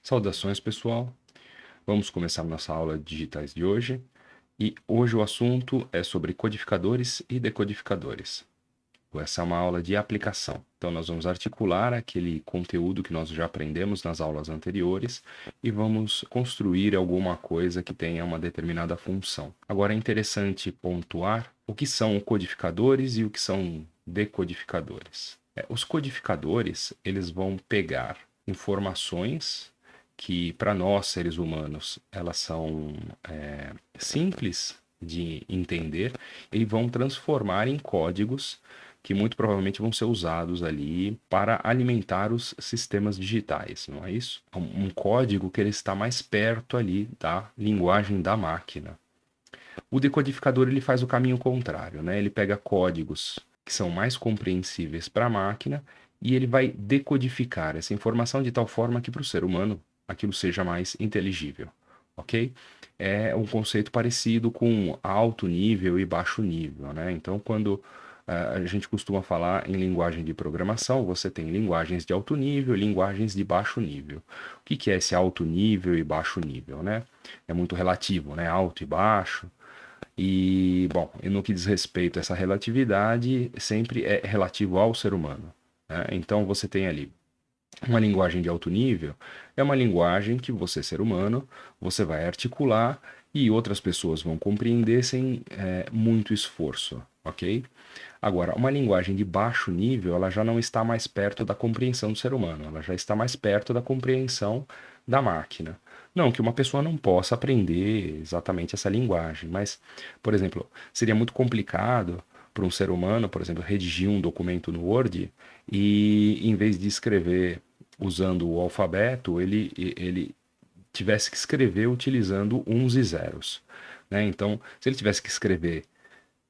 Saudações, pessoal. Vamos começar nossa aula de digitais de hoje. E hoje o assunto é sobre codificadores e decodificadores. Essa é uma aula de aplicação. Então, nós vamos articular aquele conteúdo que nós já aprendemos nas aulas anteriores e vamos construir alguma coisa que tenha uma determinada função. Agora, é interessante pontuar o que são codificadores e o que são decodificadores. Os codificadores, eles vão pegar informações que, para nós, seres humanos, elas são simples de entender e vão transformar em códigos que muito provavelmente vão ser usados ali para alimentar os sistemas digitais, não é isso? Um código que ele está mais perto ali da linguagem da máquina. O decodificador ele faz o caminho contrário, né? Ele pega códigos que são mais compreensíveis para a máquina e ele vai decodificar essa informação de tal forma que para o ser humano aquilo seja mais inteligível, ok? É um conceito parecido com alto nível e baixo nível, né? Então, quando a gente costuma falar em linguagem de programação, você tem linguagens de alto nível e linguagens de baixo nível. O que é esse alto nível e baixo nível, né? É muito relativo, né? Alto e baixo. E, bom, e no que diz respeito a essa relatividade, sempre é relativo ao ser humano, né? Então, você tem ali uma linguagem de alto nível, é uma linguagem que você, ser humano, você vai articular e outras pessoas vão compreender sem muito esforço, ok? Agora, uma linguagem de baixo nível, ela já não está mais perto da compreensão do ser humano, ela já está mais perto da compreensão da máquina. Não que uma pessoa não possa aprender exatamente essa linguagem, mas, por exemplo, seria muito complicado para um ser humano, por exemplo, redigir um documento no Word e, em vez de escrever usando o alfabeto, ele tivesse que escrever utilizando uns e zeros, né? Então, se ele tivesse que escrever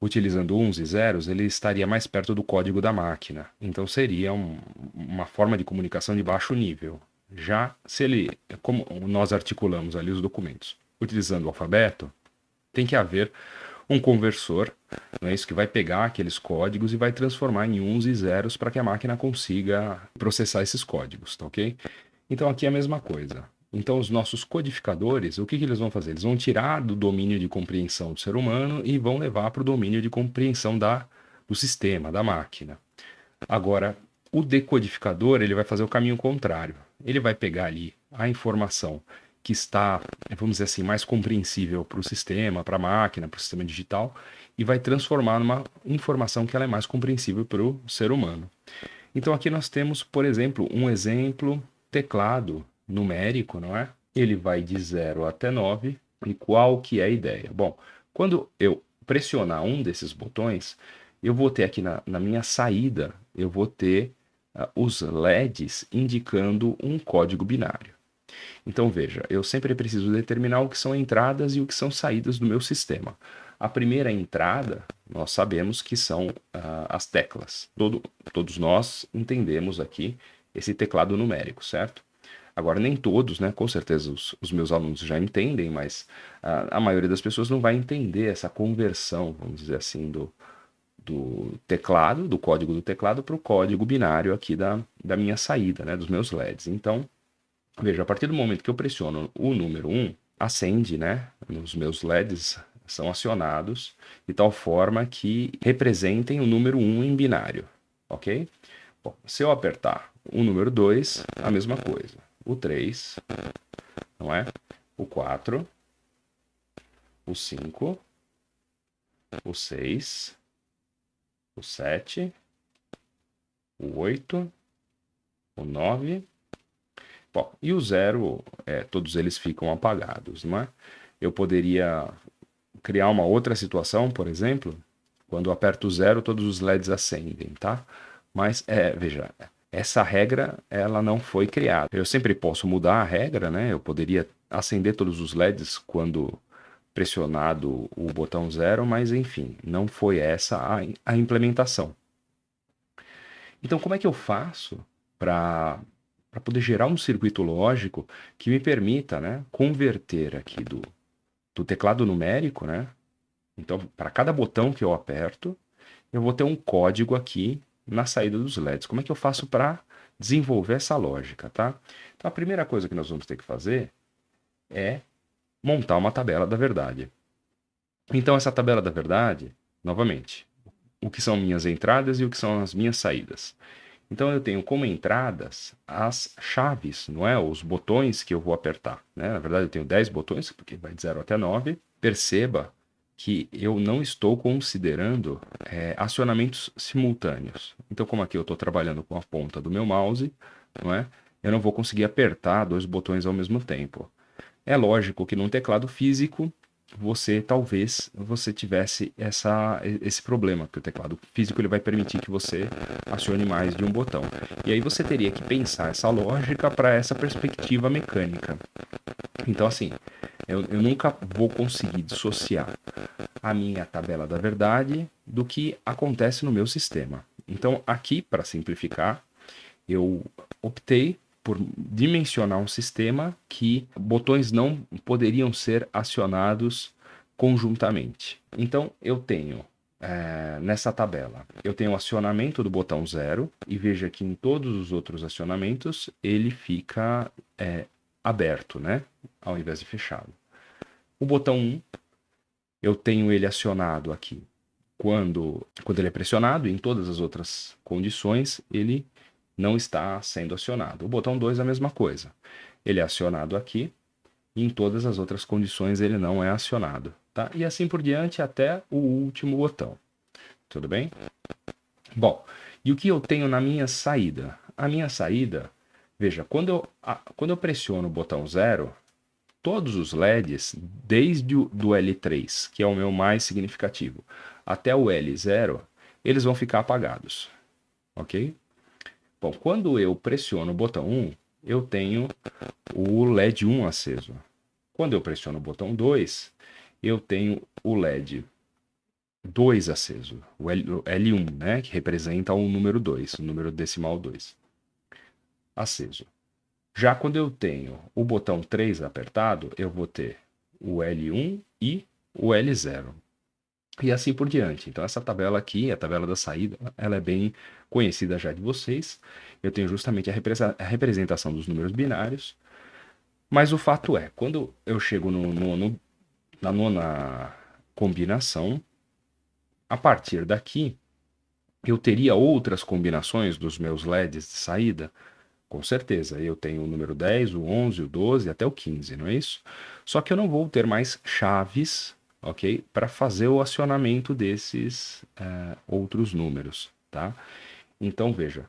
utilizando uns e zeros, ele estaria mais perto do código da máquina. Então seria uma forma de comunicação de baixo nível. Já se ele, como nós articulamos ali os documentos, utilizando o alfabeto, tem que haver um conversor, não é isso, que vai pegar aqueles códigos e vai transformar em uns e zeros para que a máquina consiga processar esses códigos, tá ok? Então aqui é a mesma coisa. Então os nossos codificadores, o que eles vão fazer? Eles vão tirar do domínio de compreensão do ser humano e vão levar para o domínio de compreensão do sistema, da máquina. Agora, o decodificador, ele vai fazer o caminho contrário. Ele vai pegar ali a informação que está, vamos dizer assim, mais compreensível para o sistema, para a máquina, para o sistema digital, e vai transformar numa informação que ela é mais compreensível para o ser humano. Então aqui nós temos, por exemplo, um exemplo teclado numérico, não é? Ele vai de 0 até 9. E qual que é a ideia? Bom, quando eu pressionar um desses botões, eu vou ter aqui na minha saída, eu vou ter os LEDs indicando um código binário. Então veja, eu sempre preciso determinar o que são entradas e o que são saídas do meu sistema. A primeira entrada, nós sabemos que são as teclas. Todos nós entendemos aqui esse teclado numérico, certo? Agora, nem todos, né? Com certeza os meus alunos já entendem, mas a maioria das pessoas não vai entender essa conversão, vamos dizer assim, do teclado, do código do teclado para o código binário aqui da minha saída, né? Dos meus LEDs. Então, veja, a partir do momento que eu pressiono o número 1, acende, né? Os meus LEDs são acionados de tal forma que representem o número 1 em binário, ok? Bom, se eu apertar o número 2, a mesma coisa. O 3, não é? O 4, o 5, o 6, o 7, o 8, o 9. Bom, e o 0, todos eles ficam apagados, não é? Eu poderia criar uma outra situação, por exemplo, quando eu aperto o 0, todos os LEDs acendem, tá? Mas, veja, essa regra, ela não foi criada. Eu sempre posso mudar a regra, né? Eu poderia acender todos os LEDs quando pressionado o botão 0, mas, enfim, não foi essa a implementação. Então, como é que eu faço para poder gerar um circuito lógico que me permita, né, converter aqui do teclado numérico, né? Então, para cada botão que eu aperto, eu vou ter um código aqui na saída dos LEDs. Como é que eu faço para desenvolver essa lógica, tá? Então a primeira coisa que nós vamos ter que fazer é montar uma tabela da verdade. Então essa tabela da verdade, novamente, o que são minhas entradas e o que são as minhas saídas. Então eu tenho como entradas as chaves, não é? Os botões que eu vou apertar, né? Na verdade eu tenho 10 botões, porque vai de 0 até 9. Perceba que eu não estou considerando acionamentos simultâneos. Então, como aqui eu estou trabalhando com a ponta do meu mouse, não é? Eu não vou conseguir apertar 2 botões ao mesmo tempo. É lógico que num teclado físico talvez você tivesse esse problema, que o teclado físico ele vai permitir que você acione mais de um botão. E aí você teria que pensar essa lógica para essa perspectiva mecânica. Então, assim, eu nunca vou conseguir dissociar a minha tabela da verdade do que acontece no meu sistema. Então, aqui, para simplificar, eu optei por dimensionar um sistema que botões não poderiam ser acionados conjuntamente. Então, eu tenho nessa tabela, eu tenho o acionamento do botão 0 e veja que em todos os outros acionamentos ele fica aberto, né? Ao invés de fechado. O botão 1, eu tenho ele acionado aqui quando ele é pressionado, e em todas as outras condições ele não está sendo acionado. O botão 2 é a mesma coisa. Ele é acionado aqui, e em todas as outras condições ele não é acionado. Tá? E assim por diante até o último botão. Tudo bem? Bom, e o que eu tenho na minha saída? A minha saída, veja, quando eu pressiono o botão 0, todos os LEDs, desde o do L3, que é o meu mais significativo, até o L0, eles vão ficar apagados. Ok? Bom, quando eu pressiono o botão 1, eu tenho o LED 1 aceso. Quando eu pressiono o botão 2, eu tenho o LED 2 aceso, o L1, né, que representa o número 2, o número decimal 2, aceso. Já quando eu tenho o botão 3 apertado, eu vou ter o L1 e o L0. E assim por diante. Então essa tabela aqui, a tabela da saída, ela é bem conhecida já de vocês. Eu tenho justamente a representação dos números binários. Mas o fato é, quando eu chego na nona combinação, a partir daqui, eu teria outras combinações dos meus LEDs de saída. Com certeza, eu tenho o número 10, o 11, o 12 até o 15, não é isso? Só que eu não vou ter mais chaves, ok? Para fazer o acionamento desses outros números, tá? Então, veja,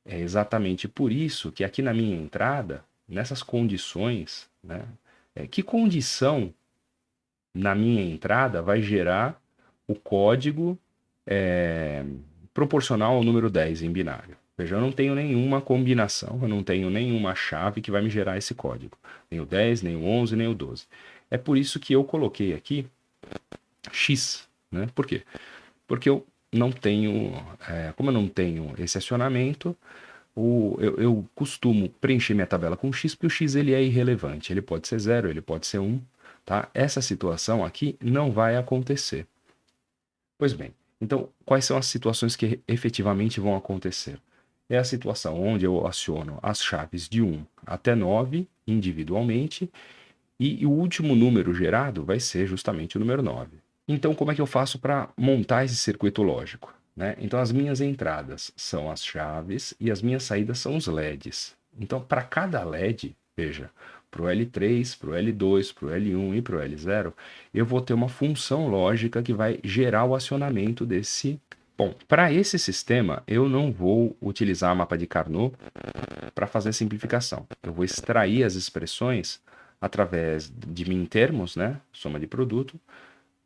é exatamente por isso que aqui na minha entrada, nessas condições, né? Que condição na minha entrada vai gerar o código é, proporcional ao número 10 em binário? Veja, eu não tenho nenhuma combinação, eu não tenho nenhuma chave que vai me gerar esse código. Nem o 10, nem o 11, nem o 12. É por isso que eu coloquei aqui X, né? Por quê? Porque eu não tenho, como eu não tenho esse acionamento, eu costumo preencher minha tabela com X, porque o X ele é irrelevante. Ele pode ser 0, ele pode ser 1, tá? Essa situação aqui não vai acontecer. Pois bem, então quais são as situações que efetivamente vão acontecer? É a situação onde eu aciono as chaves de 1 até 9 individualmente e o último número gerado vai ser justamente o número 9. Então, como é que eu faço para montar esse circuito lógico? Né? Então, as minhas entradas são as chaves e as minhas saídas são os LEDs. Então, para cada LED, veja, para o L3, para o L2, para o L1 e para o L0, eu vou ter uma função lógica que vai gerar o acionamento desse. Bom, para esse sistema, eu não vou utilizar mapa de Carnot para fazer simplificação. Eu vou extrair as expressões através de min termos, né? Soma de produto,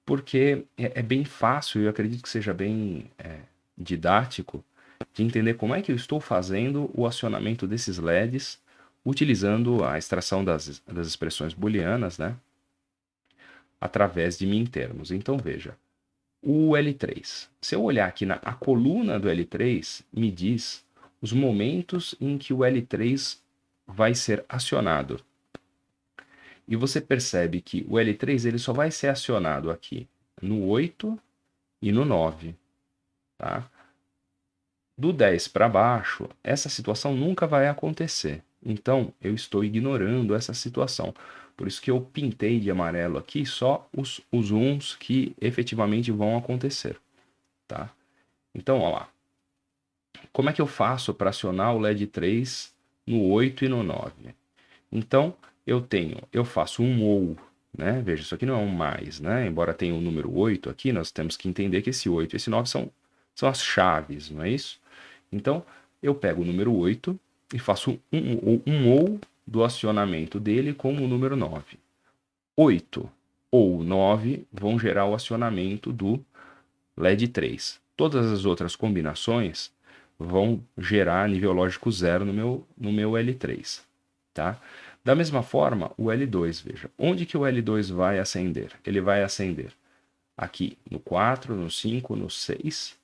porque é bem fácil e eu acredito que seja bem didático de entender como é que eu estou fazendo o acionamento desses LEDs utilizando a extração das expressões booleanas, né, através de min termos. Então veja, o L3. Se eu olhar aqui a coluna do L3, me diz os momentos em que o L3 vai ser acionado. E você percebe que o L3 ele só vai ser acionado aqui no 8 e no 9, tá? Do 10 para baixo, essa situação nunca vai acontecer. Então, eu estou ignorando essa situação. Por isso que eu pintei de amarelo aqui só os uns que efetivamente vão acontecer, tá? Então, ó lá. Como é que eu faço para acionar o LED 3 no 8 e no 9? Então, eu faço um ou, né? Veja, isso aqui não é um mais, né? Embora tenha o número 8 aqui, nós temos que entender que esse 8 e esse 9 são as chaves, não é isso? Então, eu pego o número 8 e faço um ou do acionamento dele com o número 9. 8 ou 9 vão gerar o acionamento do LED 3. Todas as outras combinações vão gerar nível lógico 0 no meu L3, tá? Da mesma forma, o L2, veja, onde que o L2 vai acender? Ele vai acender aqui no 4, no 5, no 6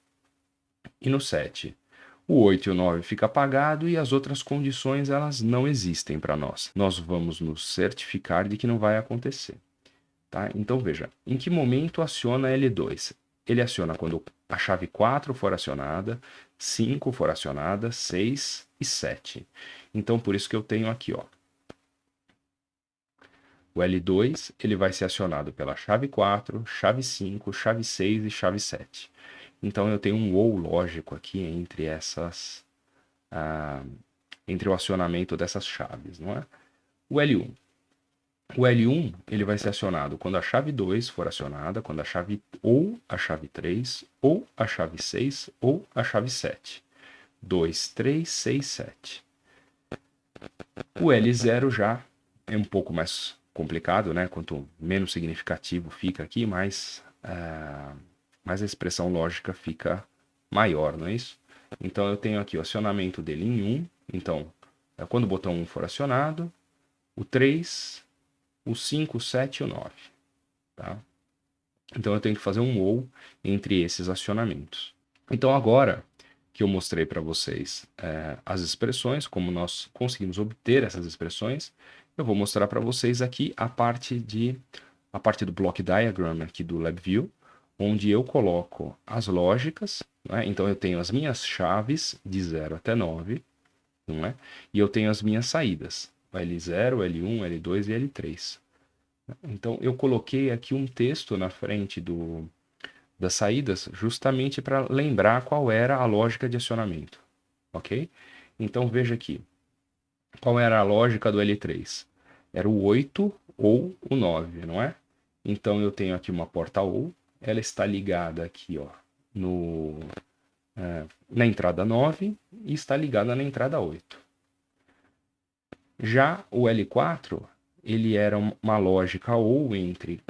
e no 7. O 8 e o 9 fica apagado e as outras condições elas não existem para nós. Nós vamos nos certificar de que não vai acontecer. Tá? Então veja, em que momento aciona L2? Ele aciona quando a chave 4 for acionada, 5 for acionada, 6 e 7. Então por isso que eu tenho aqui, ó, o L2 ele vai ser acionado pela chave 4, chave 5, chave 6 e chave 7. Então eu tenho um ou lógico aqui entre essas entre o acionamento dessas chaves, não é? O L1. O L1 ele vai ser acionado quando a chave 2 for acionada, quando a chave ou a chave 3, ou a chave 6, ou a chave 7. 2, 3, 6, 7. O L0 já é um pouco mais complicado, né? Quanto menos significativo fica aqui, mais a expressão lógica fica maior, não é isso? Então eu tenho aqui o acionamento dele em 1. Então, quando o botão 1 for acionado, o 3, o 5, o 7 e o 9. Tá? Então eu tenho que fazer um ou entre esses acionamentos. Então agora que eu mostrei para vocês as expressões, como nós conseguimos obter essas expressões, eu vou mostrar para vocês aqui a parte do block diagram aqui do LabVIEW, onde eu coloco as lógicas, né? Então eu tenho as minhas chaves de 0 até 9, não é? E eu tenho as minhas saídas, o L0, L1, L2 e L3. Então eu coloquei aqui um texto na frente das saídas justamente para lembrar qual era a lógica de acionamento, ok? Então veja aqui, qual era a lógica do L3? Era o 8 ou o 9, não é? Então eu tenho aqui uma porta ou, ela está ligada aqui, ó, na entrada 9 e está ligada na entrada 8. Já o L4, ele era uma lógica ou entre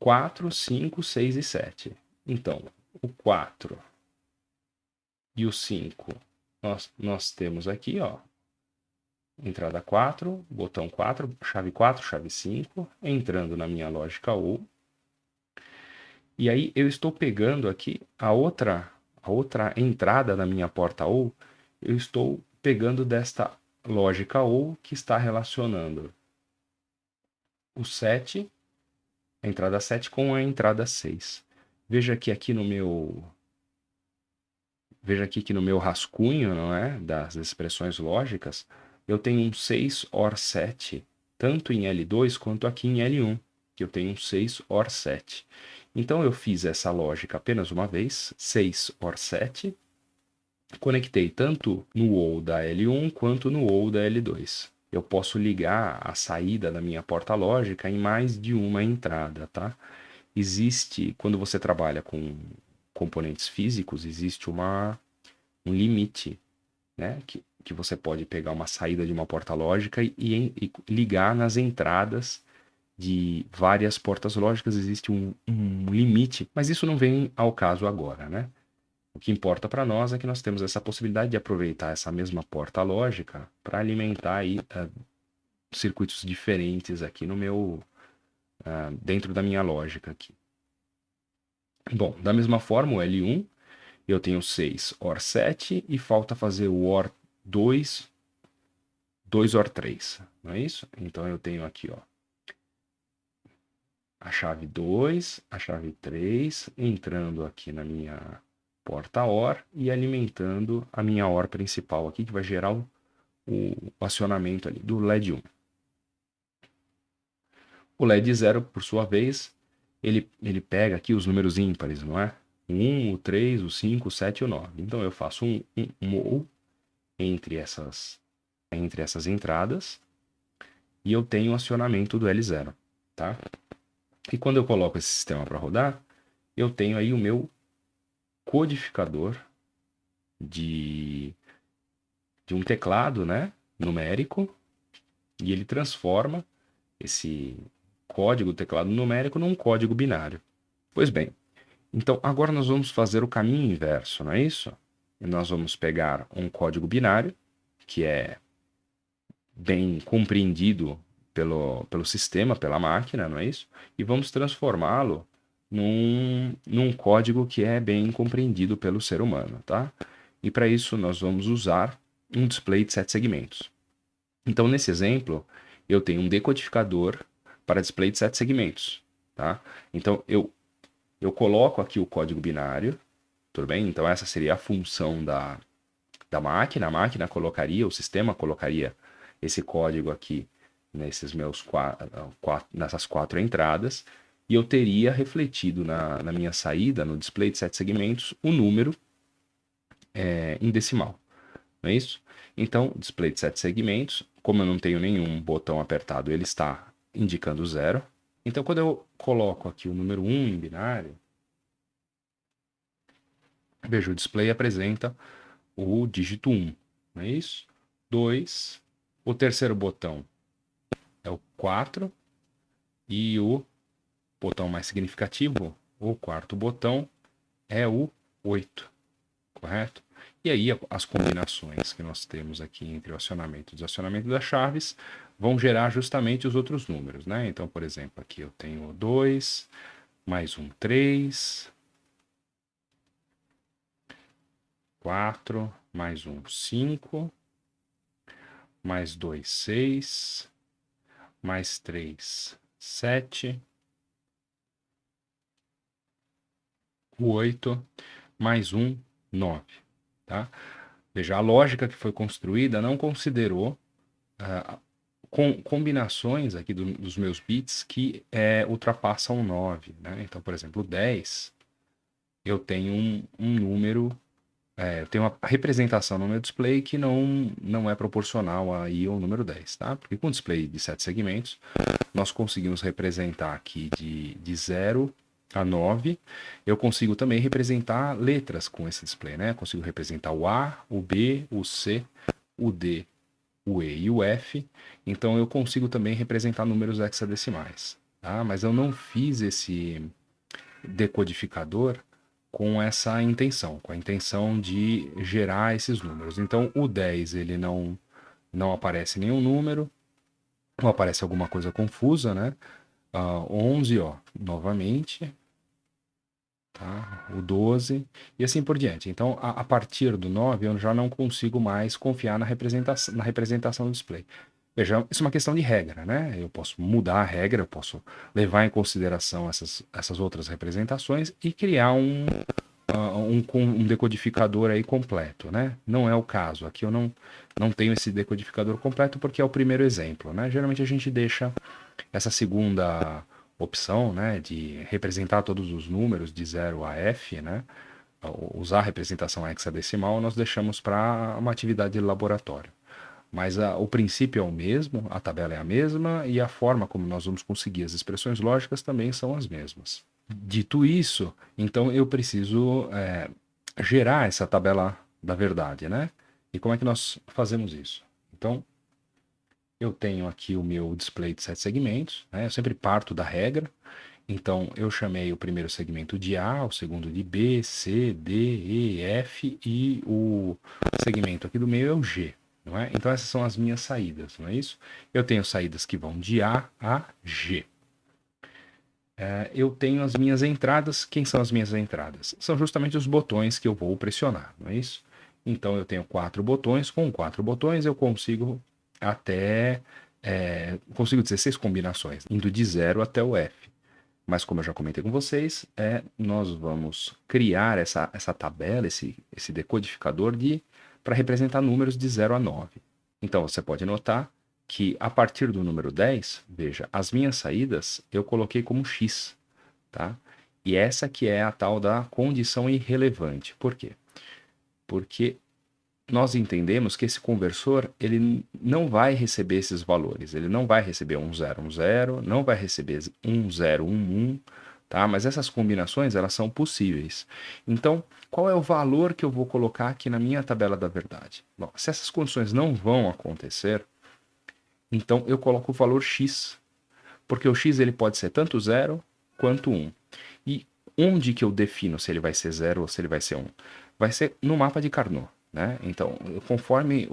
4, 5, 6 e 7. Então, o 4 e o 5, nós temos aqui, ó, entrada 4, botão 4, chave 5, entrando na minha lógica ou. E aí eu estou pegando aqui a outra entrada da minha porta ou, eu estou pegando desta lógica ou que está relacionando o 7, a entrada 7 com a entrada 6. Veja que aqui no meu rascunho, não é, das expressões lógicas, eu tenho um 6 OR 7, tanto em L2 quanto aqui em L1, que eu tenho um 6 OR 7. Então eu fiz essa lógica apenas uma vez, 6 OR 7, conectei tanto no OU da L1 quanto no OU da L2. Eu posso ligar a saída da minha porta lógica em mais de uma entrada, tá? Existe, quando você trabalha com componentes físicos, existe um limite, né? Que você pode pegar uma saída de uma porta lógica e ligar nas entradas de várias portas lógicas, existe um limite, mas isso não vem ao caso agora, né? O que importa para nós é que nós temos essa possibilidade de aproveitar essa mesma porta lógica para alimentar aí circuitos diferentes aqui no meu dentro da minha lógica aqui. Bom, da mesma forma, o L1, eu tenho 6 OR 7 e falta fazer o OR 2 OR 3, não é isso? Então eu tenho aqui, ó, a chave 2, a chave 3, entrando aqui na minha porta OR e alimentando a minha OR principal aqui, que vai gerar o acionamento ali do LED 1. O LED 0, por sua vez, ele pega aqui os números ímpares, não é? O 1, o 3, o 5, o 7 e o 9. Então eu faço um MOL entre essas entradas e eu tenho o acionamento do L0, tá? E quando eu coloco esse sistema para rodar, eu tenho aí o meu codificador de um teclado, né, numérico, e ele transforma esse código teclado numérico num código binário. Pois bem, então agora nós vamos fazer o caminho inverso, não é isso? E nós vamos pegar um código binário, que é bem compreendido pelo sistema, pela máquina, não é isso? E vamos transformá-lo num código que é bem compreendido pelo ser humano, tá? E para isso nós vamos usar um display de 7 segmentos. Então, nesse exemplo, eu tenho um decodificador para display de 7 segmentos, tá? Então, eu coloco aqui o código binário, tudo bem? Então, essa seria a função da máquina. A máquina colocaria, o sistema colocaria esse código aqui nesses meus nessas 4 entradas, e eu teria refletido na minha saída, no display de 7 segmentos, o número em decimal, não é isso? Então, display de 7 segmentos, como eu não tenho nenhum botão apertado, ele está indicando 0. Então, quando eu coloco aqui o número 1 em binário, veja, o display apresenta o dígito 1, não é isso? 2, o terceiro botão é o 4 e o botão mais significativo, o quarto botão, é o 8, correto? E aí as combinações que nós temos aqui entre o acionamento e o desacionamento das chaves vão gerar justamente os outros números, né? Então, por exemplo, aqui eu tenho 2, mais um 3, 4, mais um 5, mais 2, 6, mais 3, 7, o 8, mais um 9, tá? Veja, a lógica que foi construída não considerou combinações aqui dos meus bits que ultrapassam 9, né? Então, por exemplo, 10, eu tenho um número, eu tenho uma representação no meu display que não é proporcional aí ao número 10, tá? Porque com display de 7 segmentos, nós conseguimos representar aqui de 0 a 9. Eu consigo também representar letras com esse display, né? Eu consigo representar o A, o B, o C, o D, o E e o F. Então eu consigo também representar números hexadecimais, tá? Mas eu não fiz esse decodificador com essa intenção, com a intenção de gerar esses números. Então o 10 ele não aparece nenhum número, ou aparece alguma coisa confusa, né? 11, ó, novamente, tá? O 12 e assim por diante. Então, a partir do 9, eu já não consigo mais confiar na representação do display. Veja, isso é uma questão de regra, né? Eu posso mudar a regra, eu posso levar em consideração essas outras representações e criar um decodificador aí completo, né? Não é o caso. Aqui eu não tenho esse decodificador completo porque é o primeiro exemplo, né? Geralmente a gente deixa essa segunda opção, né, de representar todos os números de 0 a f, né, usar a representação hexadecimal, nós deixamos para uma atividade de laboratório. Mas o princípio é o mesmo, a tabela é a mesma e a forma como nós vamos conseguir as expressões lógicas também são as mesmas. Dito isso, então eu preciso gerar essa tabela da verdade, né? E como é que nós fazemos isso? Então, eu tenho aqui o meu display de 7 segmentos, né? Eu sempre parto da regra. Então, eu chamei o primeiro segmento de A, o segundo de B, C, D, E, F e o segmento aqui do meio é o G, não é? Então, essas são as minhas saídas, não é isso? Eu tenho saídas que vão de A a G. Eu tenho as minhas entradas. Quem são as minhas entradas? São justamente os botões que eu vou pressionar, não é isso? Então, eu tenho 4 botões. Com 4 botões, eu consigo consigo 16 combinações, indo de 0 até o F. Mas como eu já comentei com vocês, nós vamos criar essa tabela, esse decodificador para representar números de 0 a 9. Então você pode notar que a partir do número 10, veja, as minhas saídas eu coloquei como x, tá? E essa que é a tal da condição irrelevante. Por quê? Porque nós entendemos que esse conversor ele não vai receber esses valores. Ele não vai receber 1010, não vai receber 1011, tá? Mas essas combinações elas são possíveis. Então, qual é o valor que eu vou colocar aqui na minha tabela da verdade? Bom, se essas condições não vão acontecer, então eu coloco o valor x, porque o x ele pode ser tanto 0 quanto 1. E onde que eu defino se ele vai ser 0 ou se ele vai ser 1? Vai ser no mapa de Carnot, né? Então, conforme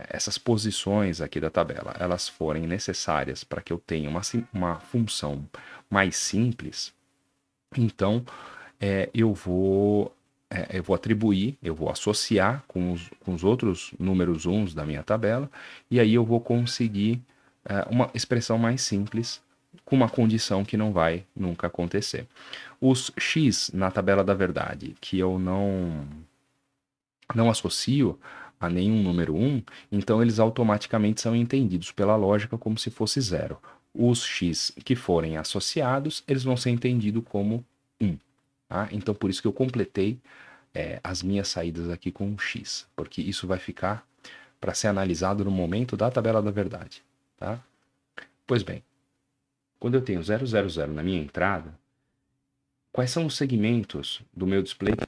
essas posições aqui da tabela, elas forem necessárias para que eu tenha uma função mais simples, então eu vou atribuir, eu vou associar com os outros números uns da minha tabela, e aí eu vou conseguir uma expressão mais simples com uma condição que não vai nunca acontecer. Os x na tabela da verdade, que eu não associo a nenhum número 1, então eles automaticamente são entendidos pela lógica como se fosse 0. Os x que forem associados, eles vão ser entendidos como 1. Tá? Então, por isso que eu completei as minhas saídas aqui com um x, porque isso vai ficar para ser analisado no momento da tabela da verdade. Tá? Pois bem, quando eu tenho 000 na minha entrada, quais são os segmentos do meu display que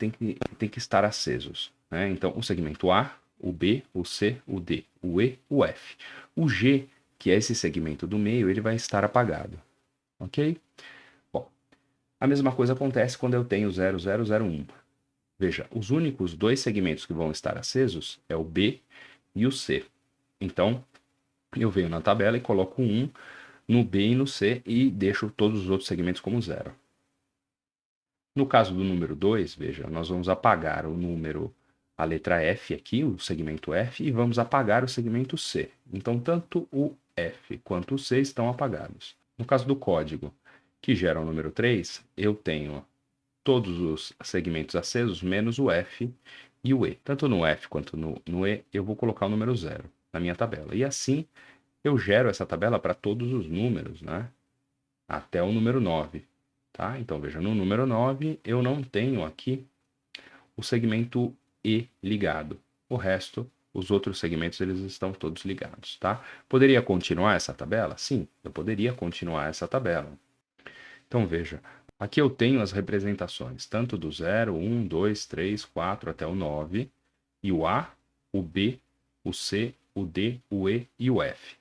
tem que estar acesos? Né? Então, o segmento A, o B, o C, o D, o E, o F. O G, que é esse segmento do meio, ele vai estar apagado. Ok? Bom, a mesma coisa acontece quando eu tenho 0001. Veja, os únicos dois segmentos que vão estar acesos é o B e o C. Então, eu venho na tabela e coloco 1 no B e no C e deixo todos os outros segmentos como 0. No caso do número 2, veja, nós vamos apagar o número, a letra F aqui, o segmento F, e vamos apagar o segmento C. Então, tanto o F quanto o C estão apagados. No caso do código, que gera o número 3, eu tenho todos os segmentos acesos, menos o F e o E. Tanto no F quanto no E, eu vou colocar o número 0 na minha tabela. E assim, eu gero essa tabela para todos os números, né? Até o número 9. Tá? Então, veja, no número 9, eu não tenho aqui o segmento E ligado. O resto, os outros segmentos, eles estão todos ligados. Tá? Poderia continuar essa tabela? Sim, eu poderia continuar essa tabela. Então, veja, aqui eu tenho as representações, tanto do 0, 1, 2, 3, 4 até o 9, e o A, o B, o C, o D, o E e o F.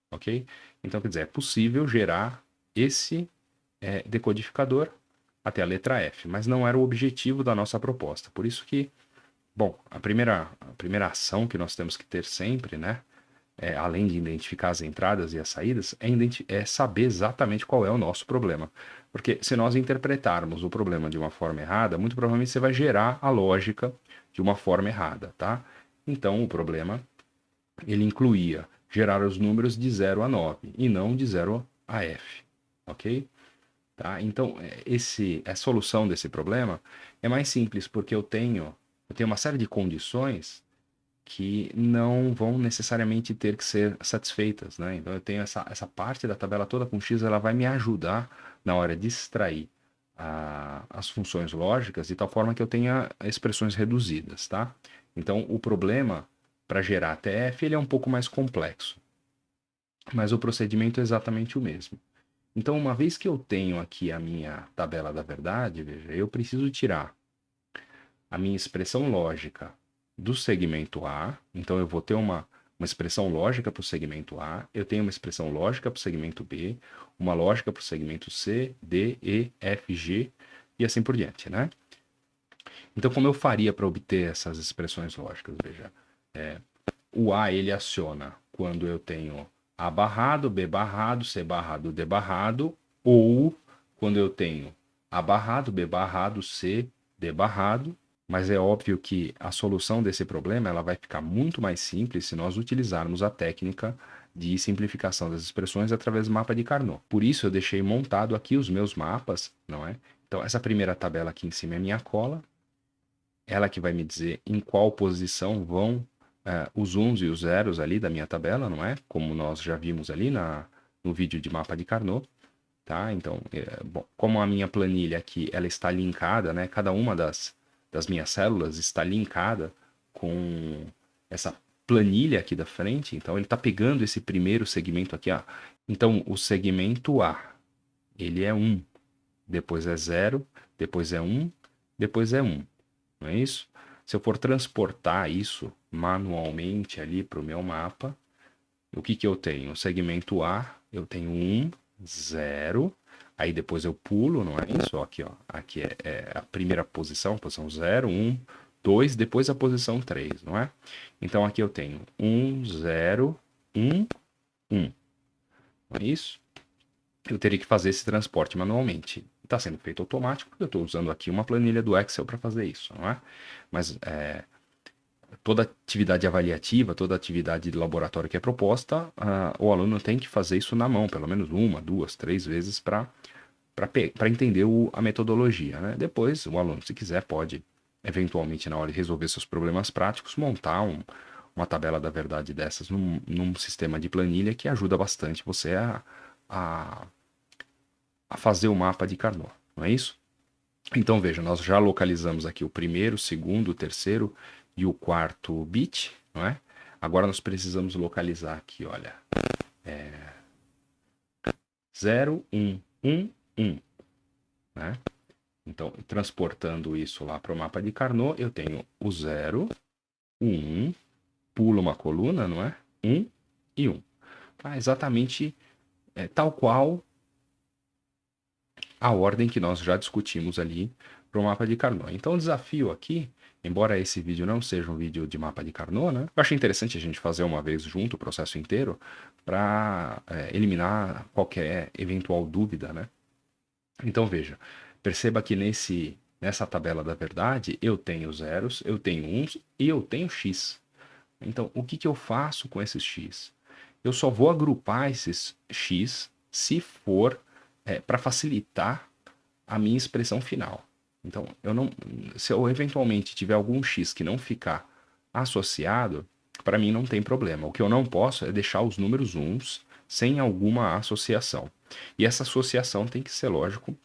Ok? Então, quer dizer, é possível gerar esse decodificador até a letra F, mas não era o objetivo da nossa proposta. Por isso que, bom, a primeira ação que nós temos que ter sempre, né, além de identificar as entradas e as saídas, é saber exatamente qual é o nosso problema. Porque se nós interpretarmos o problema de uma forma errada, muito provavelmente você vai gerar a lógica de uma forma errada, tá? Então, o problema, ele incluía gerar os números de 0 a 9 e não de 0 a F, ok? Tá? Então, a solução desse problema é mais simples, porque eu tenho uma série de condições que não vão necessariamente ter que ser satisfeitas, né? Então, eu tenho essa parte da tabela toda com x, ela vai me ajudar na hora de extrair as funções lógicas de tal forma que eu tenha expressões reduzidas, tá? Então, o problema para gerar TF ele é um pouco mais complexo, mas o procedimento é exatamente o mesmo. Então, uma vez que eu tenho aqui a minha tabela da verdade, veja, eu preciso tirar a minha expressão lógica do segmento A. Então, eu vou ter uma expressão lógica para o segmento A, eu tenho uma expressão lógica para o segmento B, uma lógica para o segmento C, D, E, F, G e assim por diante, né? Então, como eu faria para obter essas expressões lógicas? Veja, o A ele aciona quando eu tenho A barrado, B barrado, C barrado, D barrado, ou quando eu tenho A barrado, B barrado, C, D barrado. Mas é óbvio que a solução desse problema ela vai ficar muito mais simples se nós utilizarmos a técnica de simplificação das expressões através do mapa de Carnot. Por isso eu deixei montado aqui os meus mapas, não é? Então essa primeira tabela aqui em cima é minha cola, ela que vai me dizer em qual posição vão os uns e os zeros ali da minha tabela, não é? Como nós já vimos ali no vídeo de mapa de Carnot, tá? Então, bom, como a minha planilha aqui, ela está linkada, né? Cada uma das minhas células está linkada com essa planilha aqui da frente, então ele está pegando esse primeiro segmento aqui, ó. Então, o segmento A, ele é 1, depois é 0, depois é 1, depois é 1. Não é isso? Se eu for transportar isso manualmente ali para o meu mapa, o que eu tenho? O segmento A, eu tenho 1, 0, aí depois eu pulo, não é isso? Aqui, ó, aqui é a primeira posição 0, 1, 2, depois a posição 3, não é? Então aqui eu tenho 1, 0, 1, 1. Não é isso? Eu teria que fazer esse transporte manualmente. Está sendo feito automático, porque eu estou usando aqui uma planilha do Excel para fazer isso, não é? Mas toda atividade avaliativa, toda atividade de laboratório que é proposta, o aluno tem que fazer isso na mão, pelo menos 1, 2, 3 vezes para entender a metodologia, né? Depois, o aluno, se quiser, pode, eventualmente, na hora de resolver seus problemas práticos, montar uma tabela da verdade dessas num sistema de planilha que ajuda bastante você a fazer o mapa de Carnot, não é isso? Então veja, nós já localizamos aqui o primeiro, o segundo, o terceiro e o quarto bit, não é? Agora nós precisamos localizar aqui, olha, 0, 1, 1, 1, né? Então, transportando isso lá para o mapa de Carnot, eu tenho o 0, o 1, pulo uma coluna, não é? 1 e 1. Exatamente tal qual a ordem que nós já discutimos ali para o mapa de Carnot. Então o desafio aqui, embora esse vídeo não seja um vídeo de mapa de Carnot, né? Eu achei interessante a gente fazer uma vez junto o processo inteiro para eliminar qualquer eventual dúvida, né? Então veja, perceba que nessa tabela da verdade eu tenho zeros, eu tenho uns e eu tenho x. Então o que eu faço com esses x? Eu só vou agrupar esses x se for para facilitar a minha expressão final. Então, se eu eventualmente tiver algum x que não ficar associado, para mim não tem problema. O que eu não posso é deixar os números uns sem alguma associação. E essa associação tem que ser, lógico,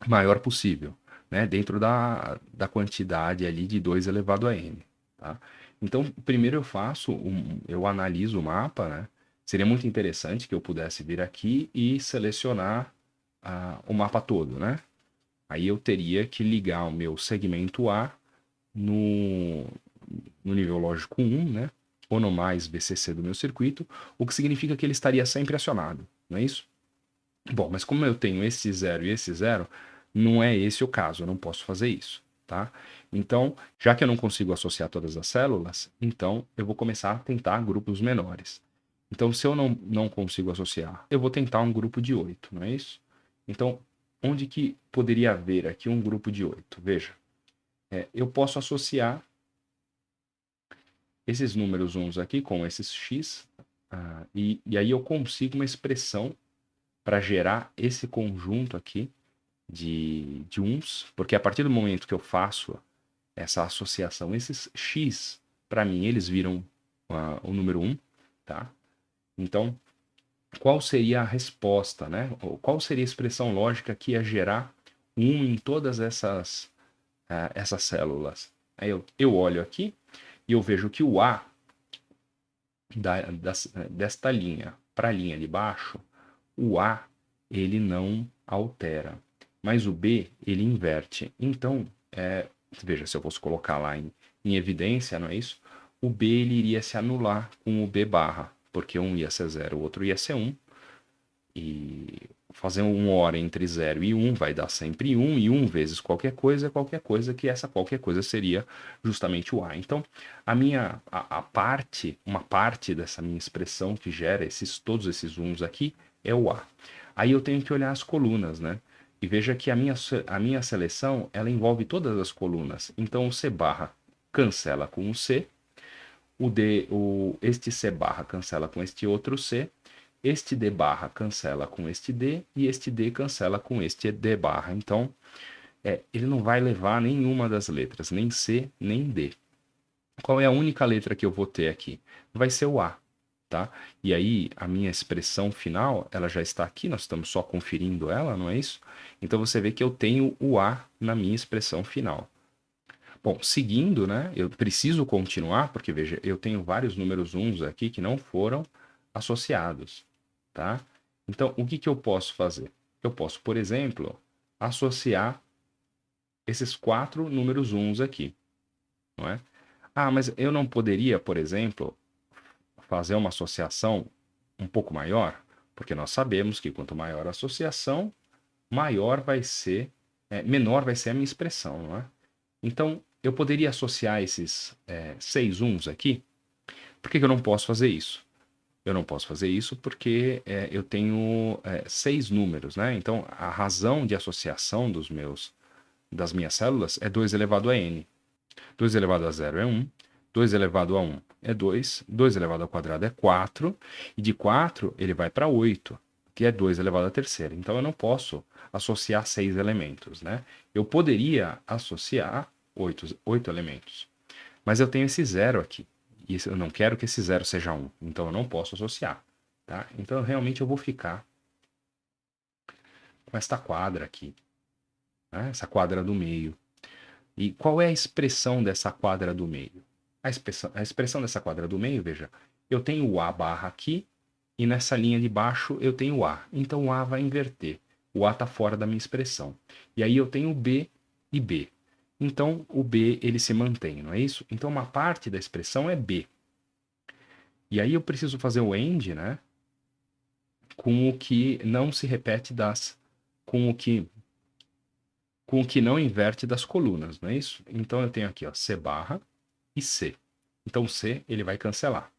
maior possível, né? Dentro da quantidade ali de 2 elevado a n. Tá? Então, primeiro eu analiso o mapa, né? Seria muito interessante que eu pudesse vir aqui e selecionar o mapa todo, né? Aí eu teria que ligar o meu segmento A no nível lógico 1, né? Ou no mais VCC do meu circuito, o que significa que ele estaria sempre acionado, não é isso? Bom, mas como eu tenho esse 0 e esse 0, não é esse o caso, eu não posso fazer isso, tá? Então, já que eu não consigo associar todas as células, então eu vou começar a tentar grupos menores. Então, se eu não consigo associar, eu vou tentar um grupo de 8, não é isso? Então, onde que poderia haver aqui um grupo de 8? Veja, eu posso associar esses números uns aqui com esses x, e aí eu consigo uma expressão para gerar esse conjunto aqui de uns, porque a partir do momento que eu faço essa associação, esses x, para mim, eles viram o número 1, tá? Então, qual seria a resposta, né? Qual seria a expressão lógica que ia gerar 1 em todas essas células? Aí eu olho aqui e eu vejo que o A desta linha para a linha de baixo, o A ele não altera, mas o B ele inverte. Então, veja, se eu fosse colocar lá em evidência, não é isso? O B ele iria se anular com o B barra, porque um ia ser 0, o outro ia ser 1. E fazer um OR entre 0 e 1 vai dar sempre 1, e 1 vezes qualquer coisa, que essa qualquer coisa seria justamente o A. Então, uma parte dessa minha expressão que gera todos esses 1s aqui é o A. Aí eu tenho que olhar as colunas, né? E veja que a minha seleção, ela envolve todas as colunas. Então, o C barra cancela com o C, este C barra cancela com este outro C, este D barra cancela com este D e este D cancela com este D barra. Então, ele não vai levar nenhuma das letras, nem C, nem D. Qual é a única letra que eu vou ter aqui? Vai ser o A, tá? E aí, a minha expressão final, ela já está aqui, nós estamos só conferindo ela, não é isso? Então, você vê que eu tenho o A na minha expressão final. Bom, seguindo, né? Eu preciso continuar, porque veja, eu tenho vários números uns aqui que não foram associados, tá? Então, o que eu posso fazer? Eu posso, por exemplo, associar esses 4 números uns aqui, não é? Ah, mas eu não poderia, por exemplo, fazer uma associação um pouco maior? Porque nós sabemos que quanto maior a associação, maior vai ser, menor vai ser a minha expressão, não é? Então, eu poderia associar esses 6 uns aqui. Por que eu não posso fazer isso? Eu não posso fazer isso porque eu tenho 6 números, né? Então, a razão de associação das minhas células é 2 elevado a n. 2 elevado a 0 é 1. 2 elevado a 1 é 2. 2 elevado ao quadrado é 4. E de 4 ele vai para 8, que é 2 elevado à terceira. Então, eu não posso associar 6 elementos, né? Eu poderia associar 8 elementos. Mas eu tenho esse 0 aqui. E eu não quero que esse 0 seja 1. Então eu não posso associar. Tá? Então realmente eu vou ficar com esta quadra aqui. Né? Essa quadra do meio. E qual é a expressão dessa quadra do meio? A expressão dessa quadra do meio, veja, eu tenho o A barra aqui. E nessa linha de baixo eu tenho o A. Então o A vai inverter. O A está fora da minha expressão. E aí eu tenho B e B. Então, o B ele se mantém, não é isso? Então, uma parte da expressão é B. E aí eu preciso fazer o AND, né? Com o que não se repete com o que não inverte das colunas, não é isso? Então, eu tenho aqui, ó, C barra e C. Então, o C ele vai cancelar.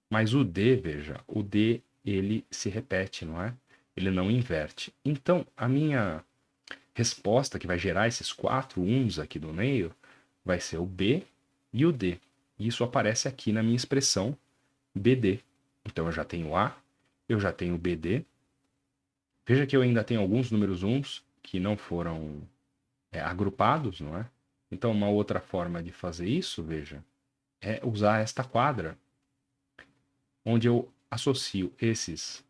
Mas o D, veja, o D ele se repete, não é? Ele não inverte. Então, a minha resposta que vai gerar esses 4 uns aqui do meio vai ser o B e o D. E isso aparece aqui na minha expressão BD. Então eu já tenho A, eu já tenho BD. Veja que eu ainda tenho alguns números uns que não foram agrupados, não é? Então uma outra forma de fazer isso, veja, é usar esta quadra, onde eu associo esses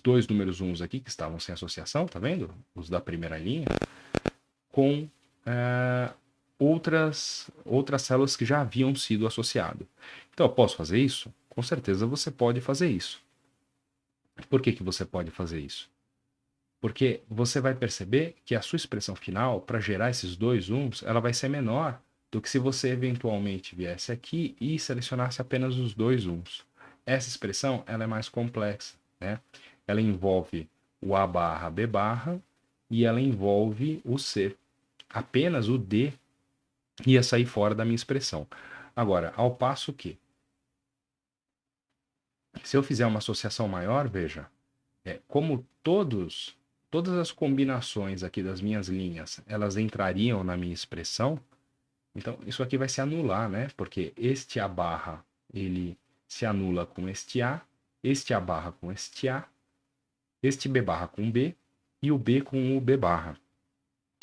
2 números uns aqui que estavam sem associação, tá vendo? Os da primeira linha, com outras células que já haviam sido associadas. Então, eu posso fazer isso? Com certeza você pode fazer isso. Por que você pode fazer isso? Porque você vai perceber que a sua expressão final, para gerar esses 2 uns, ela vai ser menor do que se você eventualmente viesse aqui e selecionasse apenas os 2 uns. Essa expressão ela é mais complexa, né? Ela envolve o A barra, B barra, e ela envolve o C. Apenas o D ia sair fora da minha expressão. Agora, ao passo que, se eu fizer uma associação maior, veja, como todas as combinações aqui das minhas linhas, elas entrariam na minha expressão, então isso aqui vai se anular, né? Porque este A barra, ele se anula com este A barra com este B barra com B e o B com o B barra.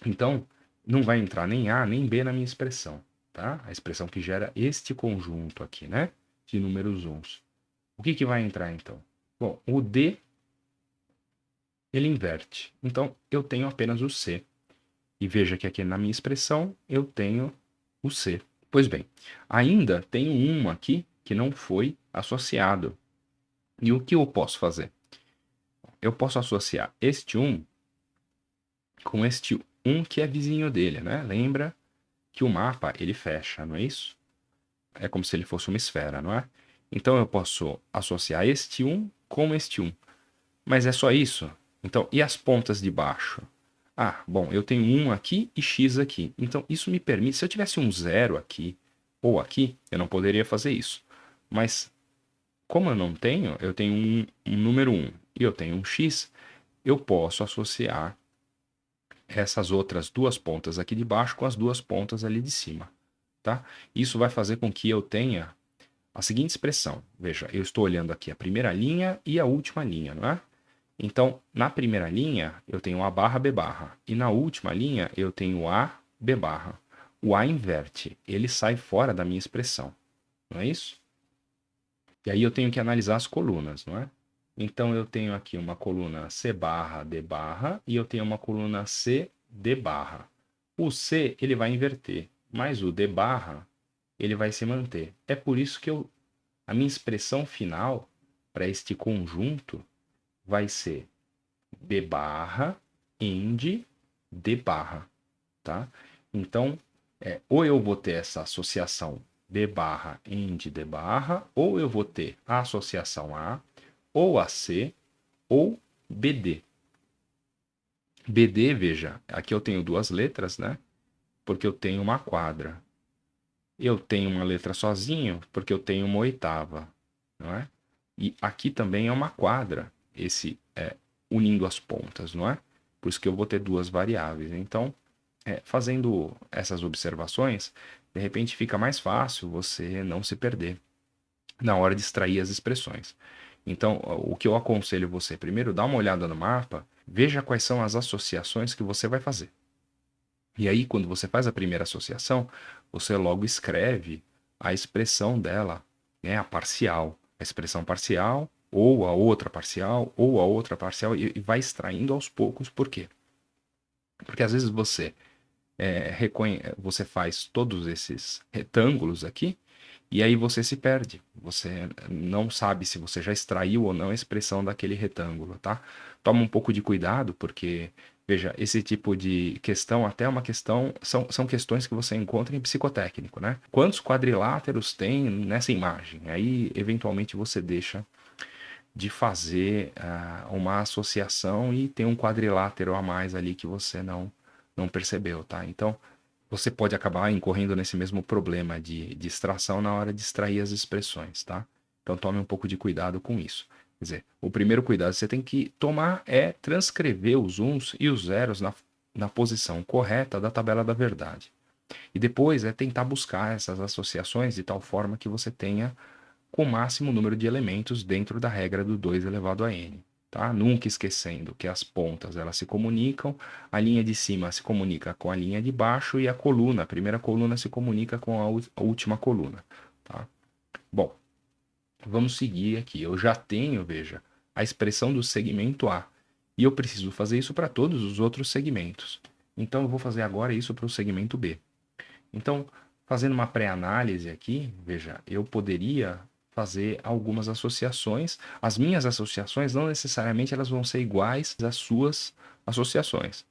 Então, não vai entrar nem A nem B na minha expressão, tá? A expressão que gera este conjunto aqui, né? De números uns. O que vai entrar, então? Bom, o D, ele inverte. Então, eu tenho apenas o C. E veja que aqui na minha expressão, eu tenho o C. Pois bem, ainda tenho um aqui que não foi associado. E o que eu posso fazer? Eu posso associar este 1 com este 1 que é vizinho dele, né? Lembra que o mapa, ele fecha, não é isso? É como se ele fosse uma esfera, não é? Então eu posso associar este 1 com este 1. Mas é só isso? Então, e as pontas de baixo? Ah, bom, eu tenho 1 aqui e x aqui. Então, isso me permite, se eu tivesse um 0 aqui ou aqui, eu não poderia fazer isso. Mas, como eu não tenho, eu tenho um número 1 e eu tenho um x, eu posso associar essas outras 2 pontas aqui de baixo com as 2 pontas ali de cima, tá? Isso vai fazer com que eu tenha a seguinte expressão. Veja, eu estou olhando aqui a primeira linha e a última linha, não é? Então, na primeira linha, eu tenho A barra, B barra. E na última linha, eu tenho A, B barra. O A inverte, ele sai fora da minha expressão, não é isso? E aí eu tenho que analisar as colunas, não é? Então, eu tenho aqui uma coluna C barra, D barra, e eu tenho uma coluna C, D barra. O C, ele vai inverter, mas o D barra, ele vai se manter. É por isso que a minha expressão final para este conjunto vai ser B barra, end, D barra, tá? Então, ou eu vou ter essa associação B barra, end, D barra, ou eu vou ter a associação A, ou AC, ou BD. BD, veja, aqui eu tenho duas letras, né? Porque eu tenho uma quadra. Eu tenho uma letra sozinho, porque eu tenho uma oitava, não é? E aqui também é uma quadra, esse unindo as pontas, não é? Por isso que eu vou ter duas variáveis. Então, fazendo essas observações, de repente fica mais fácil você não se perder na hora de extrair as expressões. Então, o que eu aconselho você, primeiro, dá uma olhada no mapa, veja quais são as associações que você vai fazer. E aí, quando você faz a primeira associação, você logo escreve a expressão dela, né, a parcial. A expressão parcial, ou a outra parcial, ou a outra parcial, e vai extraindo aos poucos. Por quê? Porque às vezes você faz todos esses retângulos aqui, e aí você se perde. Você não sabe se você já extraiu ou não a expressão daquele retângulo, tá? Toma um pouco de cuidado, porque, veja, esse tipo de questão, até uma questão, são questões que você encontra em psicotécnico, né? Quantos quadriláteros tem nessa imagem? Aí, eventualmente, você deixa de fazer uma associação e tem um quadrilátero a mais ali que você não percebeu, tá? Então, você pode acabar incorrendo nesse mesmo problema de distração na hora de extrair as expressões, tá? Então tome um pouco de cuidado com isso. Quer dizer, o primeiro cuidado que você tem que tomar é transcrever os uns e os zeros na posição correta da tabela da verdade. E depois é tentar buscar essas associações de tal forma que você tenha com o máximo número de elementos dentro da regra do 2 elevado a n. Tá? Nunca esquecendo que as pontas elas se comunicam, a linha de cima se comunica com a linha de baixo e a coluna, a primeira coluna se comunica com a última coluna. Tá? Bom, vamos seguir aqui. Eu já tenho, veja, a expressão do segmento A. E eu preciso fazer isso para todos os outros segmentos. Então eu vou fazer agora isso para o segmento B. Então, fazendo uma pré-análise aqui, veja, eu poderia fazer algumas associações. As minhas associações não necessariamente elas vão ser iguais às suas associações.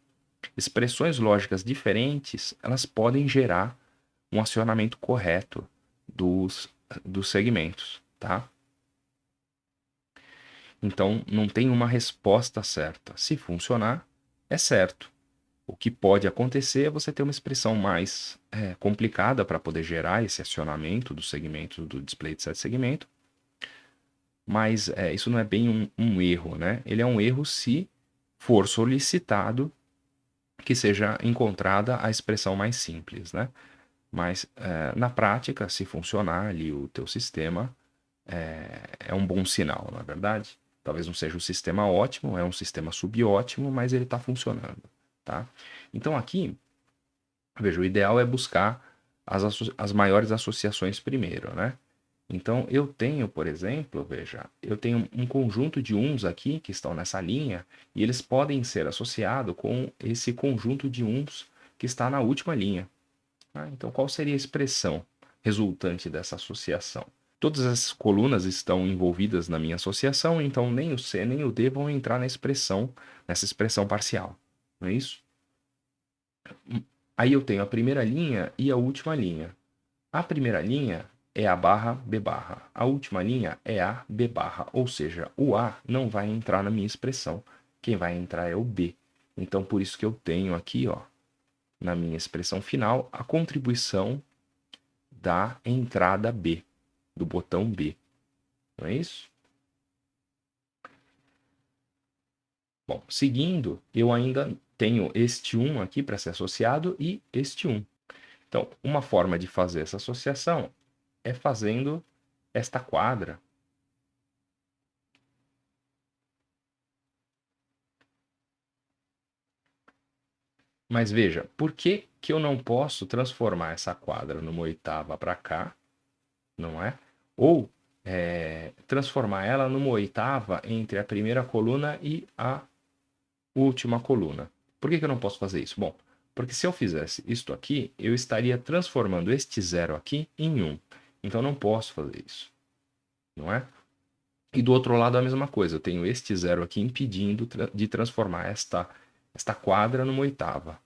Expressões lógicas diferentes, elas podem gerar um acionamento correto dos segmentos, tá? Então, não tem uma resposta certa. Se funcionar, é certo. O que pode acontecer é você ter uma expressão mais complicada para poder gerar esse acionamento do segmento do display de set segmento, mas isso não é bem um erro, né? Ele é um erro se for solicitado que seja encontrada a expressão mais simples, né? Mas na prática, se funcionar ali o teu sistema, é um bom sinal, não é verdade? Talvez não seja um sistema ótimo, é um sistema subótimo, mas ele está funcionando, tá? Então aqui veja, o ideal é buscar as maiores associações primeiro, né? Então, eu tenho, por exemplo, veja, eu tenho um conjunto de uns aqui que estão nessa linha e eles podem ser associados com esse conjunto de uns que está na última linha. Tá? Então, qual seria a expressão resultante dessa associação? Todas as colunas estão envolvidas na minha associação, então nem o C nem o D vão entrar nessa expressão parcial. Não é isso? Aí eu tenho a primeira linha e a última linha. A primeira linha é A barra, B barra. A última linha é A, B barra. Ou seja, o A não vai entrar na minha expressão. Quem vai entrar é o B. Então, por isso que eu tenho aqui, ó, na minha expressão final, a contribuição da entrada B, do botão B. Não é isso? Bom, seguindo, eu ainda tenho este 1 aqui para ser associado e este 1. Então, uma forma de fazer essa associação é fazendo esta quadra mas veja, por que que eu não posso transformar essa quadra numa oitava para cá, não é? Ou transformar ela numa oitava entre a primeira coluna e a última coluna. Por que que eu não posso fazer isso? Bom, porque se eu fizesse isto aqui, eu estaria transformando este zero aqui em 1. Então eu não posso fazer isso, não é? E do outro lado a mesma coisa, eu tenho este zero aqui impedindo de transformar esta quadra numa oitava.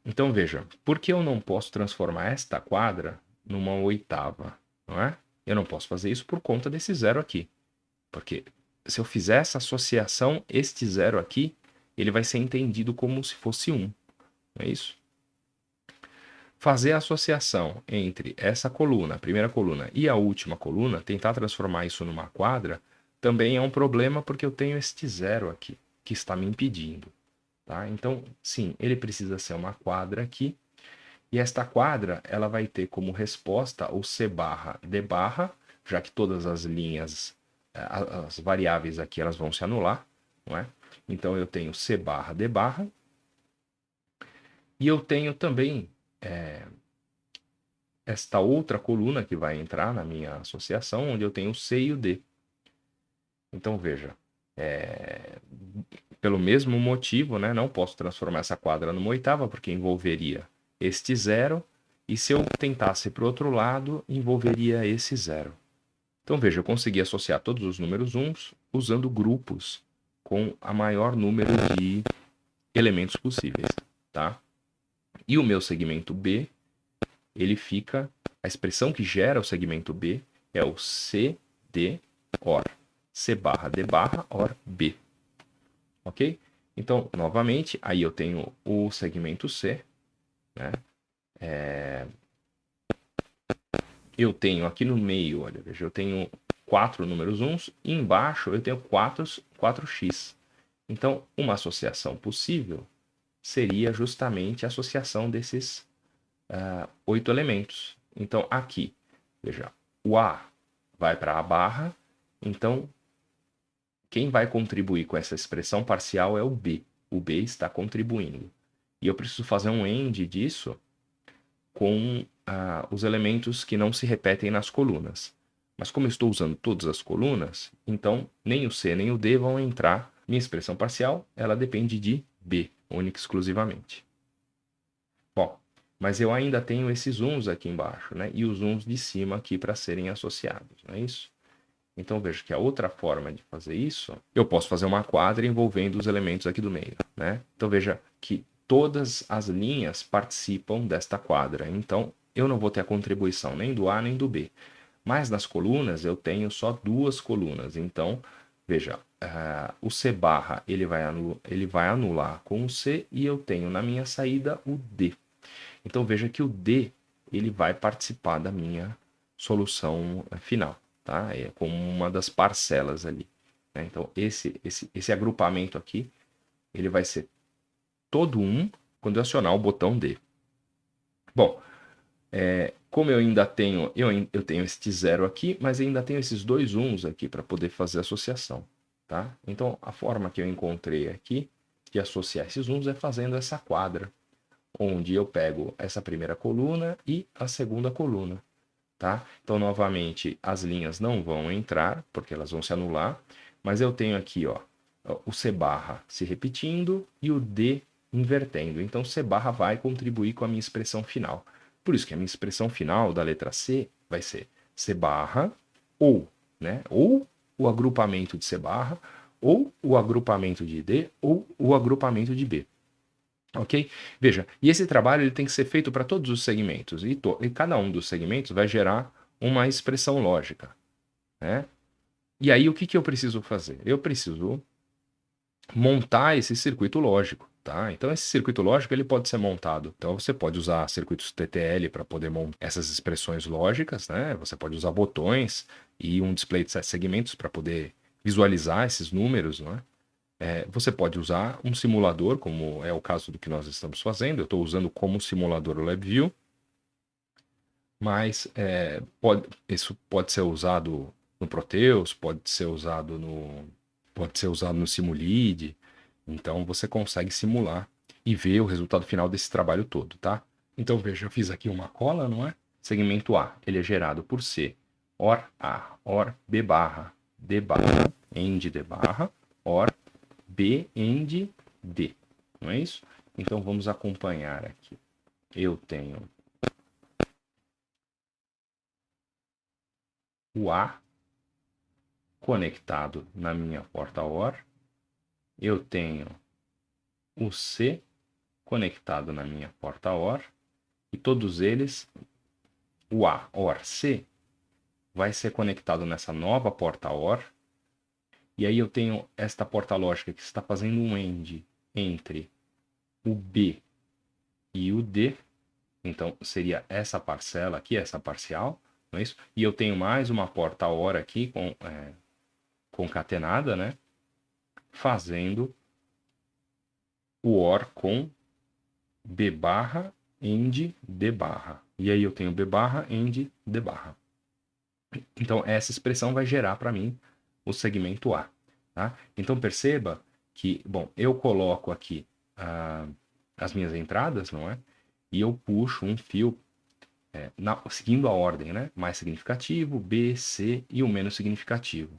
Então veja, por que eu não posso transformar esta quadra numa oitava, não é? Eu não posso fazer isso por conta desse zero aqui. Porque se eu fizer essa associação, este zero aqui, ele vai ser entendido como se fosse 1, não é isso? Fazer a associação entre essa coluna, a primeira coluna, e a última coluna, tentar transformar isso numa quadra, também é um problema porque eu tenho este zero aqui, que está me impedindo. Tá? Então, sim, ele precisa ser uma quadra aqui, e esta quadra ela vai ter como resposta o C barra D barra, já que todas as linhas, as variáveis aqui, elas vão se anular, não é? Então eu tenho C barra D barra, e eu tenho também esta outra coluna que vai entrar na minha associação, onde eu tenho o C e o D. Então veja, pelo mesmo motivo, né, não posso transformar essa quadra numa oitava, porque envolveria este zero, e se eu tentasse para o outro lado, envolveria esse zero. Então veja, eu consegui associar todos os números uns usando grupos com a maior número de elementos possíveis, tá? E o meu segmento B, ele fica, a expressão que gera o segmento B é o CD OR, C barra D barra OR B, ok? Então, novamente, aí eu tenho o segmento C, né? Eu tenho aqui no meio, olha, veja, eu tenho 4 números uns, e embaixo eu tenho 4x. Então, uma associação possível seria justamente a associação desses 8 elementos. Então, aqui, veja, o A vai para a barra, então quem vai contribuir com essa expressão parcial é o B. O B está contribuindo. E eu preciso fazer um AND disso com os elementos que não se repetem nas colunas. Mas como eu estou usando todas as colunas, então nem o C nem o D vão entrar. Minha expressão parcial, ela depende de B, única e exclusivamente. Bom, mas eu ainda tenho esses uns aqui embaixo, né? E os uns de cima aqui para serem associados, não é isso? Então veja que a outra forma de fazer isso, eu posso fazer uma quadra envolvendo os elementos aqui do meio, né? Então veja que todas as linhas participam desta quadra. Então eu não vou ter a contribuição nem do A nem do B. Mas nas colunas eu tenho só 2 colunas. Então veja, o C barra ele vai anular com o C e eu tenho na minha saída o D. Então veja que o D ele vai participar da minha solução final, tá? É como uma das parcelas ali, né? Então esse agrupamento aqui ele vai ser todo 1 quando eu acionar o botão D. Bom, como eu ainda tenho, eu tenho este zero aqui, mas ainda tenho esses 2 uns aqui para poder fazer associação, tá? Então a forma que eu encontrei aqui de associar esses uns é fazendo essa quadra, onde eu pego essa primeira coluna e a segunda coluna, tá? Então, novamente, as linhas não vão entrar, porque elas vão se anular, mas eu tenho aqui, ó, o C barra se repetindo e o D invertendo. Então, C barra vai contribuir com a minha expressão final. Por isso que a minha expressão final da letra C vai ser C barra ou, né? Ou o agrupamento de C barra, ou o agrupamento de D, ou o agrupamento de B. Ok? Veja, e esse trabalho ele tem que ser feito para todos os segmentos, e cada um dos segmentos vai gerar uma expressão lógica, né? E aí o que que eu preciso fazer? Eu preciso montar esse circuito lógico, tá? Então esse circuito lógico ele pode ser montado. Então você pode usar circuitos TTL para poder montar essas expressões lógicas, né? Você pode usar botões e um display de 7 segmentos para poder visualizar esses números, não é? Você pode usar um simulador, como é o caso do que nós estamos fazendo. Eu estou usando como simulador o LabVIEW, mas isso pode ser usado no Proteus, pode ser usado no Simulid. Então você consegue simular e ver o resultado final desse trabalho todo, tá? Então veja, eu fiz aqui uma cola, não é? Segmento A, ele é gerado por C, OR A, OR B barra, D barra, END D barra, OR B, END D, não é isso? Então vamos acompanhar aqui. Eu tenho o A conectado na minha porta OR, eu tenho o C conectado na minha porta OR, e todos eles, o A OR C, vai ser conectado nessa nova porta OR, e aí eu tenho esta porta lógica que está fazendo um AND entre o B e o D, então seria essa parcela aqui, essa parcial, não é isso? E eu tenho mais uma porta OR aqui concatenada, né? Fazendo o OR com B barra, END, D barra. E aí eu tenho B barra, END, D barra. Então essa expressão vai gerar para mim o segmento A. Tá? Então perceba que, bom, eu coloco aqui as minhas entradas, não é? E eu puxo um fio seguindo a ordem, né? Mais significativo, B, C e o menos significativo.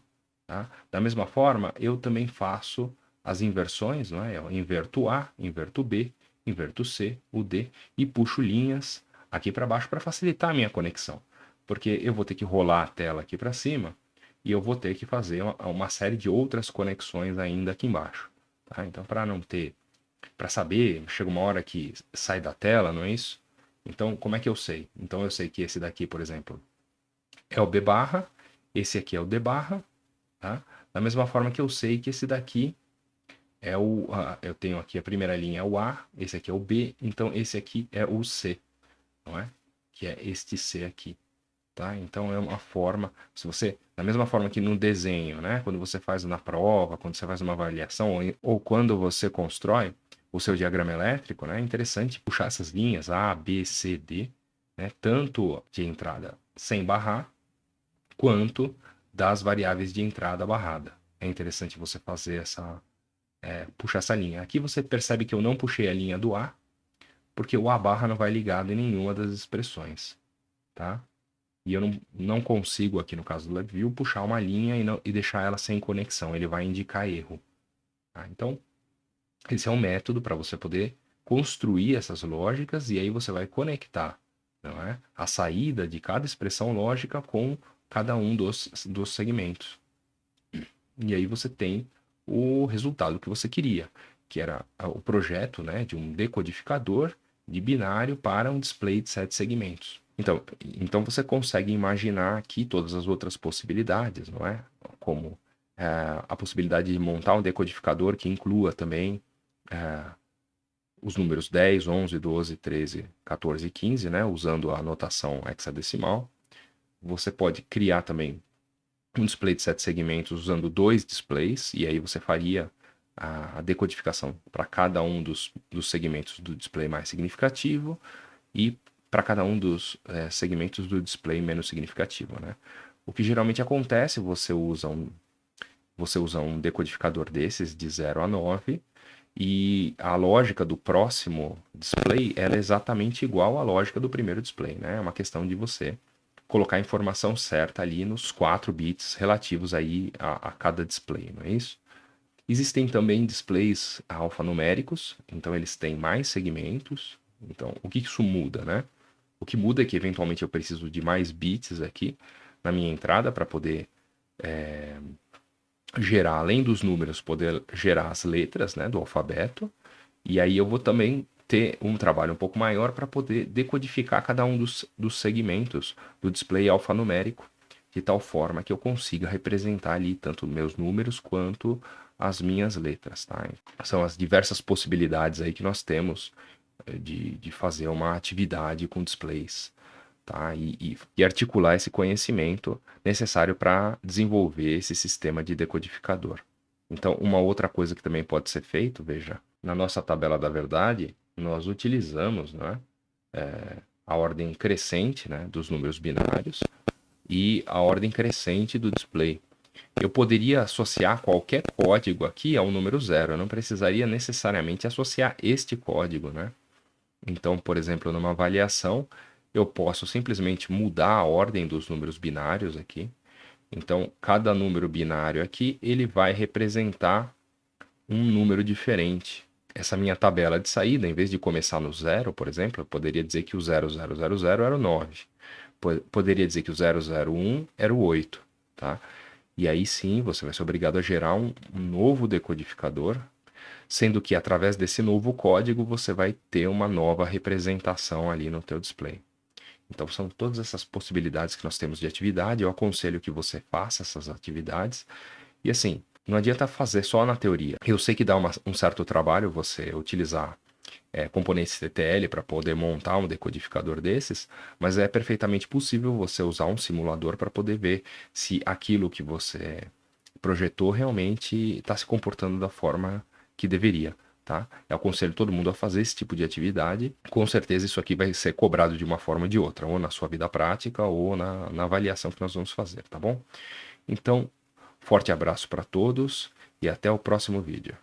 Tá? Da mesma forma, eu também faço as inversões, não é? Eu inverto o A, inverto o B, inverto o C, o D e puxo linhas aqui para baixo para facilitar a minha conexão. Porque eu vou ter que rolar a tela aqui para cima e eu vou ter que fazer uma série de outras conexões ainda aqui embaixo. Tá? Então, para saber, chega uma hora que sai da tela, não é isso? Então, como é que eu sei? Então, eu sei que esse daqui, por exemplo, é o B barra, esse aqui é o D barra, tá? Da mesma forma que eu sei que esse daqui é eu tenho aqui a primeira linha é o A, esse aqui é o B, então esse aqui é o C, não é? Que é este C aqui, tá? Então é uma forma, se você, da mesma forma que no desenho, né? Quando você faz na prova, quando você faz uma avaliação, ou quando você constrói o seu diagrama elétrico, né? É interessante puxar essas linhas A, B, C, D, né? Tanto de entrada sem barrar, quanto das variáveis de entrada barrada. É interessante você fazer puxar essa linha. Aqui você percebe que eu não puxei a linha do A, porque o A barra não vai ligado em nenhuma das expressões, tá? E eu não consigo, aqui no caso do LabVIEW, puxar uma linha e deixar ela sem conexão. Ele vai indicar erro. Tá? Então, esse é um método para você poder construir essas lógicas e aí você vai conectar, não é? A saída de cada expressão lógica com cada um dos segmentos. E aí você tem o resultado que você queria, que era o projeto, né, de um decodificador de binário para um display de 7 segmentos. Então você consegue imaginar aqui todas as outras possibilidades, não é? Como a possibilidade de montar um decodificador que inclua também os números 10, 11, 12, 13, 14 e 15, né? Usando a notação hexadecimal. Você pode criar também um display de 7 segmentos usando 2 displays, e aí você faria a decodificação para cada um dos segmentos do display mais significativo e para cada um dos segmentos do display menos significativo, né? O que geralmente acontece, você usa um decodificador desses de 0 a 9 e a lógica do próximo display ela é exatamente igual à lógica do primeiro display, né? É uma questão de você colocar a informação certa ali nos 4 bits relativos aí a cada display, não é isso? Existem também displays alfanuméricos, então eles têm mais segmentos. Então, o que isso muda, né? O que muda é que eventualmente eu preciso de mais bits aqui na minha entrada para poder gerar, além dos números, poder gerar as letras, né, do alfabeto. E aí eu vou também ter um trabalho um pouco maior para poder decodificar cada um dos segmentos do display alfanumérico, de tal forma que eu consiga representar ali tanto meus números quanto as minhas letras, tá? São as diversas possibilidades aí que nós temos de fazer uma atividade com displays, tá? E articular esse conhecimento necessário para desenvolver esse sistema de decodificador. Então, uma outra coisa que também pode ser feito, veja, na nossa tabela da verdade, nós utilizamos, né, a ordem crescente, né, dos números binários e a ordem crescente do display. Eu poderia associar qualquer código aqui ao número zero, eu não precisaria necessariamente associar este código, né? Então, por exemplo, numa avaliação, eu posso simplesmente mudar a ordem dos números binários aqui. Então, cada número binário aqui, ele vai representar um número diferente. Essa minha tabela de saída, em vez de começar no zero, por exemplo, eu poderia dizer que o 0000 era o 9. Poderia dizer que o 001 era o 8, tá? E aí sim, você vai ser obrigado a gerar um novo decodificador, sendo que através desse novo código você vai ter uma nova representação ali no teu display. Então são todas essas possibilidades que nós temos de atividade. Eu aconselho que você faça essas atividades. E assim, não adianta fazer só na teoria. Eu sei que dá um certo trabalho você utilizar componentes TTL para poder montar um decodificador desses, mas é perfeitamente possível você usar um simulador para poder ver se aquilo que você projetou realmente está se comportando da forma que deveria. Tá? Eu aconselho todo mundo a fazer esse tipo de atividade. Com certeza isso aqui vai ser cobrado de uma forma ou de outra, ou na sua vida prática, ou na avaliação que nós vamos fazer, tá bom? Então, forte abraço para todos e até o próximo vídeo.